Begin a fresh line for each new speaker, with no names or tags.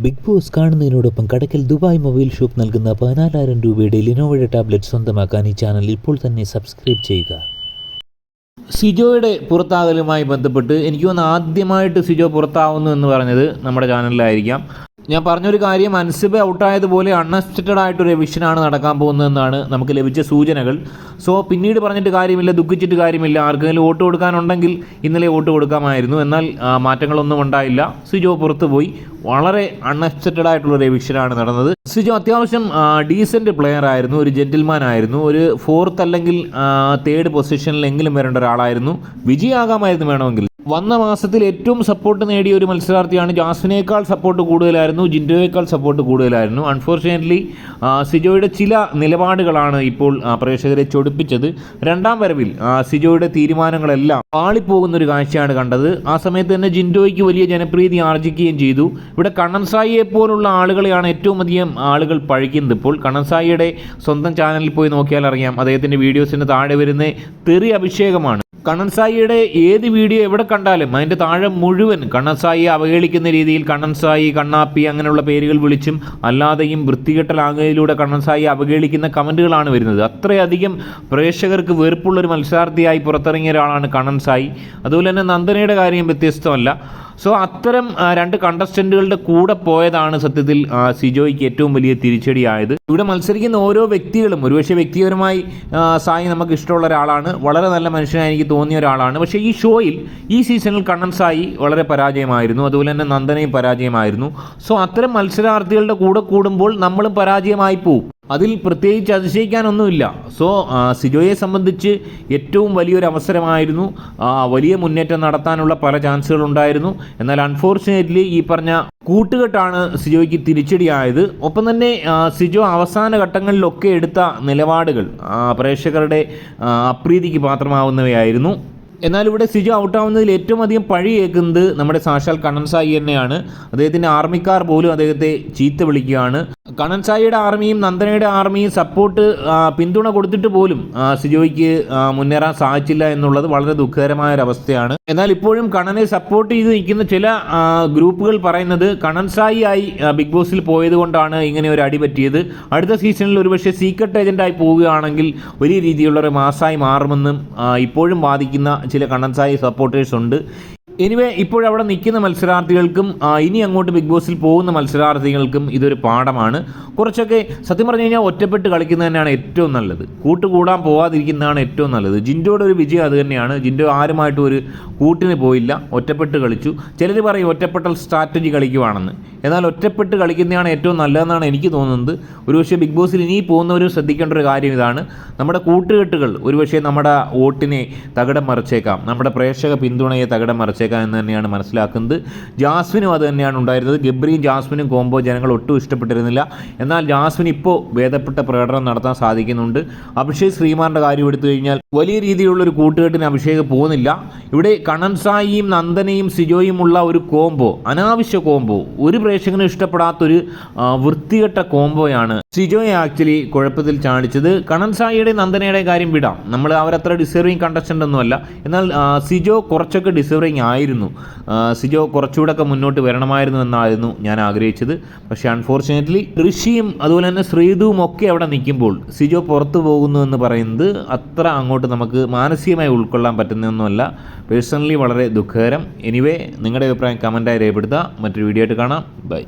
Big boss കാണുന്നതിനോടൊപ്പം കടക്കൽ Dubai mobile shop നൽകുന്ന 14,000 രൂപയുടെ ലിനോവയുടെ tablet സ്വന്തമാക്കാൻ ഈ ചാനൽ ഇപ്പോൾ തന്നെ സബ്സ്ക്രൈബ് ചെയ്യുക. സിജോയുടെ പുറത്താകലുമായി ബന്ധപ്പെട്ട് എനിക്ക് തോന്നുന്നു ആദ്യമായിട്ട് സിജോ പുറത്താവുന്നു എന്ന് പറഞ്ഞത് നമ്മുടെ ചാനലിലായിരിക്കാം. ഞാൻ പറഞ്ഞൊരു കാര്യം, അൻസിബ ഔട്ടായതുപോലെ അൺഎക്സ്പെക്റ്റഡ് ആയിട്ടൊരു എവിക്ഷനാണ് നടക്കാൻ പോകുന്നതെന്നാണ് നമുക്ക് ലഭിച്ച സൂചനകൾ. സോ പിന്നീട് പറഞ്ഞിട്ട് കാര്യമില്ല, ദുഃഖിച്ചിട്ട് കാര്യമില്ല. ആർക്കെങ്കിലും വോട്ട് കൊടുക്കാനുണ്ടെങ്കിൽ ഇന്നലെ വോട്ട് കൊടുക്കാമായിരുന്നു. എന്നാൽ മാറ്റങ്ങളൊന്നും ഉണ്ടായില്ല. സിജോ പുറത്തുപോയി. വളരെ അൺഎക്സ്പെക്റ്റഡ് ആയിട്ടുള്ളൊരു എവിക്ഷനാണ് നടന്നത്. സിജോ അത്യാവശ്യം ഡീസൻറ്റ് പ്ലെയർ ആയിരുന്നു, ഒരു ജെന്റിൽമാൻ ആയിരുന്നു, ഒരു 4th അല്ലെങ്കിൽ 3rd പൊസിഷനിലെങ്കിലും വരേണ്ട ഒരാളായിരുന്നു. വിജയാകാമായിരുന്നു വേണമെങ്കിൽ. വന്ന മാസത്തിൽ ഏറ്റവും സപ്പോർട്ട് നേടിയ ഒരു മത്സരാർത്ഥിയാണ്. ജാസ്മിനേക്കാൾ സപ്പോർട്ട് കൂടുതലായിരുന്നു, ജിൻഡോയേക്കാൾ സപ്പോർട്ട് കൂടുതലായിരുന്നു. അൺഫോർച്യുനേറ്റ്ലി സിജോയുടെ ചില നിലപാടുകളാണ് ഇപ്പോൾ പ്രേക്ഷകരെ ചൊടിപ്പിച്ചത്. രണ്ടാം വരവിൽ സിജോയുടെ തീരുമാനങ്ങളെല്ലാം പാളിപ്പോകുന്നൊരു കാഴ്ചയാണ് കണ്ടത്. ആ സമയത്ത് തന്നെ ജിൻഡോയ്ക്ക് വലിയ ജനപ്രീതി ആർജിക്കുകയും ചെയ്തു. ഇവിടെ കണ്ണൻ സായിയെ പോലുള്ള ആളുകളെയാണ് ഏറ്റവും അധികം ആളുകൾ പഴിക്കുന്നത്. ഇപ്പോൾ കണ്ണൻ സായിയുടെ സ്വന്തം ചാനലിൽ പോയി നോക്കിയാൽ അറിയാം, അദ്ദേഹത്തിൻ്റെ വീഡിയോസിന് താഴെ വരുന്ന തെറി അഭിഷേകമാണ്. കണ്ണൻ സായിയുടെ ഏത് വീഡിയോ എവിടെ കണ്ടാലും അതിൻ്റെ താഴെ മുഴുവൻ കണ്ണൻ സായിയെ അവഹേളിക്കുന്ന രീതിയിൽ കണ്ണൻ സായി, കണ്ണാപ്പി അങ്ങനെയുള്ള പേരുകൾ വിളിച്ചും അല്ലാതെയും വൃത്തികെട്ട ലാംഗ്വേജിലൂടെ കണ്ണൻ സായി അവഹേളിക്കുന്ന കമൻറ്റുകളാണ് വരുന്നത്. അത്രയധികം പ്രേക്ഷകർക്ക് വെറുപ്പുള്ളൊരു മത്സരാർത്ഥിയായി പുറത്തിറങ്ങിയ ഒരാളാണ് കണ്ണൻ സായി. അതുപോലെ തന്നെ നന്ദനയുടെ കാര്യം വ്യത്യസ്തമല്ല. സോ അത്തരം 2 കണ്ടസ്റ്റൻറ്റുകളുടെ കൂടെ പോയതാണ് സത്യത്തിൽ സിജോയ്ക്ക് ഏറ്റവും വലിയ തിരിച്ചടിയായത്. ഇവിടെ മത്സരിക്കുന്ന ഓരോ വ്യക്തികളും, ഒരുപക്ഷെ വ്യക്തിപരമായി സായി നമുക്ക് ഇഷ്ടമുള്ള ഒരാളാണ്, വളരെ നല്ല മനുഷ്യനായി എനിക്ക് തോന്നിയ ഒരാളാണ്. പക്ഷേ ഈ ഷോയിൽ ഈ സീസണിൽ കണ്ണൻ സായി വളരെ പരാജയമായിരുന്നു, അതുപോലെ തന്നെ നന്ദനയും പരാജയമായിരുന്നു. സോ അത്തരം മത്സരാർത്ഥികളുടെ കൂടെ കൂടുമ്പോൾ നമ്മളും പരാജയമായി പോവും. അതിൽ പ്രത്യേകിച്ച് അതിശയിക്കാനൊന്നുമില്ല. സോ സിജോയെ സംബന്ധിച്ച് ഏറ്റവും വലിയൊരു അവസരമായിരുന്നു. വലിയ മുന്നേറ്റം നടത്താനുള്ള പല ചാൻസുകളുണ്ടായിരുന്നു. എന്നാൽ അൺഫോർച്യുനേറ്റ്ലി ഈ പറഞ്ഞ കൂട്ടുകെട്ടാണ് സിജോയ്ക്ക് തിരിച്ചടിയായത്. ഒപ്പം തന്നെ സിജോ അവസാന ഘട്ടങ്ങളിലൊക്കെ എടുത്ത നിലപാടുകൾ പ്രേക്ഷകരുടെ അപ്രീതിക്ക് പാത്രമാവുന്നവയായിരുന്നു. എന്നാൽ ഇവിടെ സിജോ ഔട്ടാവുന്നതിൽ ഏറ്റവും അധികം പഴി കേൾക്കുന്നത് നമ്മുടെ സാക്ഷാൽ കണ്ണൻ സായി തന്നെയാണ്. അദ്ദേഹത്തിൻ്റെ ആർമിക്കാർ പോലും അദ്ദേഹത്തെ ചീത്ത വിളിക്കുകയാണ്. കണ്ണൻ സായിയുടെ ആർമിയും നന്ദനയുടെ ആർമിയും സപ്പോർട്ട് പിന്തുണ കൊടുത്തിട്ട് പോലും സിജോയ്ക്ക് മുന്നേറാൻ സാധിച്ചില്ല എന്നുള്ളത് വളരെ ദുഃഖകരമായ ഒരു അവസ്ഥയാണ്. എന്നാൽ ഇപ്പോഴും കണ്ണനെ സപ്പോർട്ട് ചെയ്ത് നിൽക്കുന്ന ചില ഗ്രൂപ്പുകൾ പറയുന്നത് കണ്ണൻ സായി ആയി ബിഗ് ബോസിൽ പോയത് കൊണ്ടാണ് ഇങ്ങനെ ഒരു അടി പറ്റിയത്. അടുത്ത സീസണിൽ ഒരുപക്ഷെ സീക്രട്ട് ഏജൻ്റായി പോവുകയാണെങ്കിൽ വലിയ രീതിയിലുള്ള ഒരു മാസായി മാറുമെന്നും ഇപ്പോഴും വാദിക്കുന്ന ചില കണ്ണൻ സായി സപ്പോർട്ടേഴ്സ് ഉണ്ട്. എനിവേ ഇപ്പോഴവിടെ നിൽക്കുന്ന മത്സരാർത്ഥികൾക്കും ഇനി അങ്ങോട്ട് ബിഗ് ബോസിൽ പോകുന്ന മത്സരാർത്ഥികൾക്കും ഇതൊരു പാഠമാണ്. കുറച്ചൊക്കെ സത്യം പറഞ്ഞു കഴിഞ്ഞാൽ ഒറ്റപ്പെട്ട് കളിക്കുന്നത് തന്നെയാണ് ഏറ്റവും നല്ലത്. കൂട്ടുകൂടാൻ പോകാതിരിക്കുന്നതാണ് ഏറ്റവും നല്ലത്. ജിൻഡോയുടെ ഒരു വിജയം അത് തന്നെയാണ്. ജിൻഡോ ആരുമായിട്ടും ഒരു കൂട്ടിന് പോയില്ല, ഒറ്റപ്പെട്ട് കളിച്ചു. ചിലർ പറയും ഒറ്റപ്പെട്ട സ്ട്രാറ്റജി കളിക്കുവാണെന്ന്. എന്നാൽ ഒറ്റപ്പെട്ട് കളിക്കുന്നതാണ് ഏറ്റവും നല്ലതെന്നാണ് എനിക്ക് തോന്നുന്നത്. ഒരുപക്ഷെ ബിഗ് ബോസിൽ ഇനി പോകുന്നവരും ശ്രദ്ധിക്കേണ്ട ഒരു കാര്യം ഇതാണ്. നമ്മുടെ കൂട്ടുകെട്ടുകൾ ഒരുപക്ഷെ നമ്മുടെ വോട്ടിനെ തകിടം മറിച്ചേക്കാം, നമ്മുടെ പ്രേക്ഷക പിന്തുണയെ തകിടം മറിച്ചേക്കാം എന്ന് തന്നെയാണ് മനസ്സിലാക്കുന്നത്. ജാസ്മിനും അത് തന്നെയാണ് ഉണ്ടായിരുന്നത്. ഗബ്രിയും ജാസ്മിനും കോംബോ ജനങ്ങൾ ഒട്ടും ഇഷ്ടപ്പെട്ടിരുന്നില്ല. എന്നാൽ ജാസ്മിൻ ഇപ്പോൾ ഭേദപ്പെട്ട പ്രകടനം നടത്താൻ സാധിക്കുന്നുണ്ട്. അഭിഷേക് ശ്രീമാറിൻ്റെ കാര്യം എടുത്തു കഴിഞ്ഞാൽ വലിയ രീതിയിലുള്ളൊരു കൂട്ടുകെട്ടിന് അഭിഷേക് പോകുന്നില്ല. ഇവിടെ കണ്ണൻ സായിയും നന്ദനയും സിജോയുമുള്ള ഒരു കോംബോ, അനാവശ്യ കോംബോ, ഒരു പ്രേക്ഷകനും ഇഷ്ടപ്പെടാത്തൊരു വൃത്തികെട്ട കോംബോയാണ് സിജോയെ ആക്ച്വലി കുഴപ്പത്തിൽ ചാടിച്ചത്. കണ്ണൻ സായിയുടെ നന്ദനയുടെ കാര്യം വിടാം, നമ്മൾ അവരത്ര ഡിസേർവിങ് കണ്ടസ്റ്റൻ്റ് ഒന്നുമല്ല. എന്നാൽ സിജോ കുറച്ചൊക്കെ ഡിസേർവിങ് ആയിരുന്നു. സിജോ കുറച്ചുകൂടെയൊക്കെ മുന്നോട്ട് വരണമായിരുന്നു എന്നായിരുന്നു ഞാൻ ആഗ്രഹിച്ചത്. പക്ഷേ അൺഫോർച്യുനേറ്റ്ലി ഋഷിയും അതുപോലെ തന്നെ ശ്രീതുവും ഒക്കെ അവിടെ നിൽക്കുമ്പോൾ സിജോ പുറത്തു പോകുന്നു എന്ന് പറയുന്നത് അത്ര അങ്ങോട്ട് നമുക്ക് മാനസികമായി ഉൾക്കൊള്ളാൻ പറ്റുന്നതൊന്നുമല്ല. പേഴ്സണലി വളരെ ദുഃഖകരം. എനിവേ നിങ്ങളുടെ അഭിപ്രായം കമൻറ്റായി രേഖപ്പെടുത്തുക. മറ്റൊരു വീഡിയോ ആയിട്ട് കാണാം. ബൈ.